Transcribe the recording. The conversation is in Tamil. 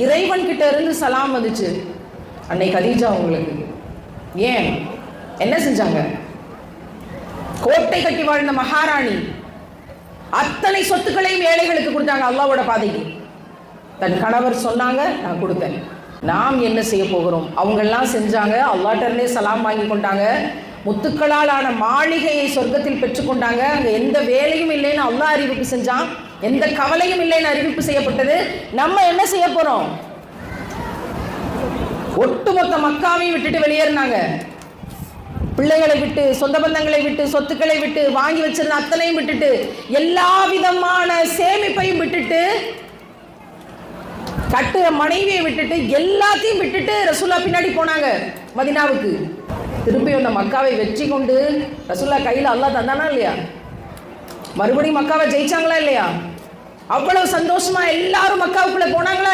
இறைவன் கிட்ட இருந்து சலாம் வந்துச்சு. அன்னை கதீஜா உங்களுக்கு ஏன் என்ன செஞ்சாங்க? கோட்டை கட்டி வாழ்ந்த மகாராணி அத்தனை சொத்துக்களையும் ஏழைகளுக்கு கொடுத்தாங்க அல்லாஹ்வோட பாதைக்கு. தன் கணவர் சொன்னாங்க, நான் கொடுத்தேன். நாம் என்ன செய்ய போகிறோம்? அவங்கெல்லாம் செஞ்சாங்க, அல்லாஹ்ட்டே சலாம் வாங்கி கொண்டாங்க, முத்துக்களால் ஆன மாளிகையை சொர்க்கத்தில் பெற்றுக்கொண்டாங்க. அங்கே எந்த வேலையும் இல்லைன்னு அல்லாஹ் அறிவிப்பு செஞ்சான், எந்த கவலையும் இல்லைன்னு அறிவிப்பு செய்யப்பட்டது. நம்ம என்ன செய்ய போறோம்? ஒட்டுமொத்த மக்காவையும் விட்டுட்டு வெளியேறினாங்க. பிள்ளைகளை விட்டு, சொந்த பந்தங்களை விட்டு, சொத்துக்களை விட்டு, வாங்கி வச்சிருந்த அத்தனையும் விட்டுட்டு, எல்லா விதமான சேமிப்பையும் விட்டுட்டு, கட்டுற மனைவியை விட்டுட்டு, எல்லாத்தையும் விட்டுட்டு ரசூல்லா பின்னாடி போனாங்க மதீனாவுக்கு. திருப்பி அந்த மக்காவை வெற்றி கொண்டு ரசூல்லா கையில் அல்லாஹ் தந்தானா இல்லையா? மறுபடியும் மக்காவை ஜெயிச்சாங்களா இல்லையா? அவ்வளவு சந்தோஷமா எல்லாரும் மக்காவுக்குள்ள போனாங்களா?